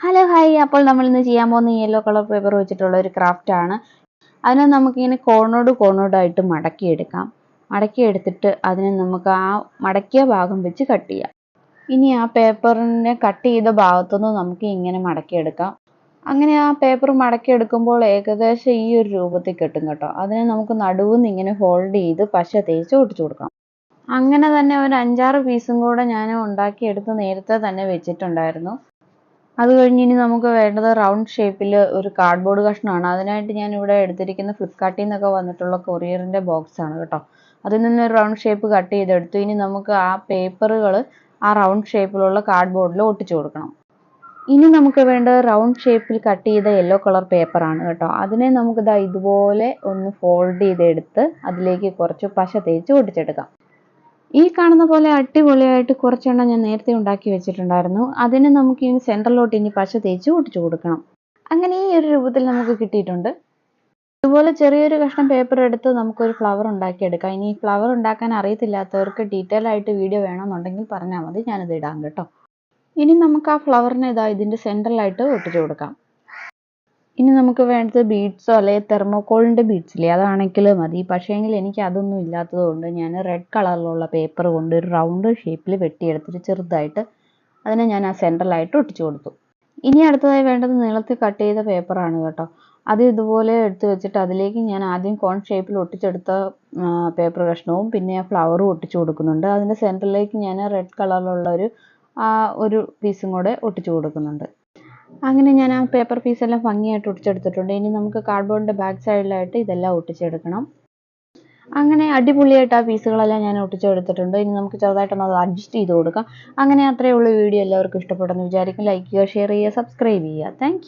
Hello hi, അപ്പോൾ നമ്മൾ ഇന്ന് ചെയ്യാൻ പോകുന്ന യെല്ലോ കളർ പേപ്പർ വെച്ചിട്ടുള്ള ഒരു ക്രാഫ്റ്റ് ആണ്. അതിനെ നമുക്കിങ്ങനെ കോണോടായിട്ട് മടക്കിയെടുക്കാം. മടക്കിയെടുത്തിട്ട് അതിനെ നമുക്ക് ആ മടക്കിയ ഭാഗം വെച്ച് കട്ട് ചെയ്യാം. ഇനി ആ പേപ്പറിനെ കട്ട് ചെയ്ത ഭാഗത്തുനിന്ന് നമുക്ക് ഇങ്ങനെ മടക്കിയെടുക്കാം. അങ്ങനെ ആ പേപ്പർ മടക്കിയെടുക്കുമ്പോൾ ഏകദേശം ഈ ഒരു രൂപത്തിൽ കിട്ടും കേട്ടോ. അതിനെ നമുക്ക് നടുവിന്ന് ഇങ്ങനെ ഹോൾഡ് ചെയ്ത് പശ തേച്ച് ഒട്ടിച്ചു കൊടുക്കണം. അങ്ങനെ തന്നെ ഒരു 5-6 പീസും കൂടെ ഞാൻ ഉണ്ടാക്കിയെടുത്ത് നേരത്തെ തന്നെ വെച്ചിട്ടുണ്ടായിരുന്നു. അത് കഴിഞ്ഞ് ഇനി നമുക്ക് വേണ്ടത് റൗണ്ട് ഷേപ്പിൽ ഒരു കാർഡ്ബോർഡ് കഷ്ണമാണ്. അതിനായിട്ട് ഞാൻ ഇവിടെ എടുത്തിരിക്കുന്ന ഫ്ലിപ്കാർട്ടിൽ നിന്നൊക്കെ വന്നിട്ടുള്ള കൊറിയറിൻ്റെ ബോക്സ് ആണ് കേട്ടോ. അതിൽ നിന്ന് ഒരു റൗണ്ട് ഷേപ്പ് കട്ട് ചെയ്തെടുത്തു. ഇനി നമുക്ക് ആ പേപ്പറുകൾ ആ റൗണ്ട് ഷേപ്പിലുള്ള കാർഡ്ബോർഡിൽ ഒട്ടിച്ചു കൊടുക്കണം. ഇനി നമുക്ക് വേണ്ടത് റൗണ്ട് ഷേപ്പിൽ കട്ട് ചെയ്ത യെല്ലോ കളർ പേപ്പറാണ് കേട്ടോ. അതിനെ നമുക്ക് ഇതുപോലെ ഒന്ന് ഫോൾഡ് ചെയ്തെടുത്ത് അതിലേക്ക് കുറച്ച് പശ തേച്ച് ഒട്ടിച്ചെടുക്കാം. ഈ കാണുന്ന പോലെ അടിപൊളിയായിട്ട് കുറച്ചെണ്ണം ഞാൻ നേരത്തെ ഉണ്ടാക്കി വെച്ചിട്ടുണ്ടായിരുന്നു. അതിന് നമുക്ക് ഇനി സെൻറ്ററിലോട്ട് ഇനി പശ തേച്ച് ഒട്ടിച്ചു കൊടുക്കണം. അങ്ങനെ ഈ ഒരു രൂപത്തിൽ നമുക്ക് കിട്ടിയിട്ടുണ്ട്. ഇതുപോലെ ചെറിയൊരു കഷ്ണം പേപ്പർ എടുത്ത് നമുക്കൊരു ഫ്ലവർ ഉണ്ടാക്കിയെടുക്കാം. ഇനി ഫ്ലവർ ഉണ്ടാക്കാൻ അറിയത്തില്ലാത്തവർക്ക് ഡീറ്റെയിൽ ആയിട്ട് വീഡിയോ വേണമെന്നുണ്ടെങ്കിൽ പറഞ്ഞാൽ മതി, ഞാനത് ഇടാം കേട്ടോ. ഇനി നമുക്ക് ആ ഫ്ലവറിനെ ഇതിൻ്റെ സെൻറ്ററിലായിട്ട് ഒട്ടിച്ചു കൊടുക്കാം. ഇനി നമുക്ക് വേണ്ടത് ബീഡ്സോ അല്ലെങ്കിൽ തെർമോക്കോളിൻ്റെ ബീഡ്സ് ഇല്ലേ, അതാണെങ്കിൽ മതി. പക്ഷേങ്കിൽ എനിക്ക് അതൊന്നും ഇല്ലാത്തത് കൊണ്ട് ഞാൻ റെഡ് കളറിലുള്ള പേപ്പർ കൊണ്ട് ഒരു റൗണ്ട് ഷേപ്പിൽ വെട്ടിയെടുത്തിട്ട് ചെറുതായിട്ട് അതിനെ ഞാൻ ആ സെൻറ്ററിലായിട്ട് ഒട്ടിച്ചു കൊടുത്തു. ഇനി അടുത്തതായി വേണ്ടത് നീളത്തിൽ കട്ട് ചെയ്ത പേപ്പറാണ് കേട്ടോ. അത് ഇതുപോലെ എടുത്ത് വെച്ചിട്ട് അതിലേക്ക് ഞാൻ ആദ്യം കോൺ ഷേപ്പിൽ ഒട്ടിച്ചെടുത്ത പേപ്പർ കഷ്ണവും പിന്നെ ആ ഫ്ലവറും ഒട്ടിച്ചു കൊടുക്കുന്നുണ്ട്. അതിൻ്റെ സെൻറ്ററിലേക്ക് ഞാൻ റെഡ് കളറിലുള്ള ഒരു പീസും കൂടെ ഒട്ടിച്ചു കൊടുക്കുന്നുണ്ട്. അങ്ങനെ ഞാൻ ആ പേപ്പർ പീസെല്ലാം ഭംഗിയായിട്ട് ഒട്ടിച്ചെടുത്തിട്ടുണ്ട്. ഇനി നമുക്ക് കാർഡ്ബോർഡിൻ്റെ ബാക്ക് സൈഡിലായിട്ട് ഇതെല്ലാം ഒട്ടിച്ചെടുക്കണം. അങ്ങനെ അടിപൊളിയായിട്ട് ആ പീസുകളെല്ലാം ഞാൻ ഒട്ടിച്ചെടുത്തിട്ടുണ്ട്. ഇനി നമുക്ക് ചെറുതായിട്ടൊന്ന് അത് അഡ്ജസ്റ്റ് ചെയ്ത് കൊടുക്കാം. അങ്ങനെ അത്രയേ ഉള്ളൂ. വീഡിയോ എല്ലാവർക്കും ഇഷ്ടപ്പെട്ടെന്ന് വിചാരിക്കും. ലൈക്ക് ചെയ്യുക, ഷെയർ ചെയ്യുക, സബ്സ്ക്രൈബ് ചെയ്യുക. താങ്ക്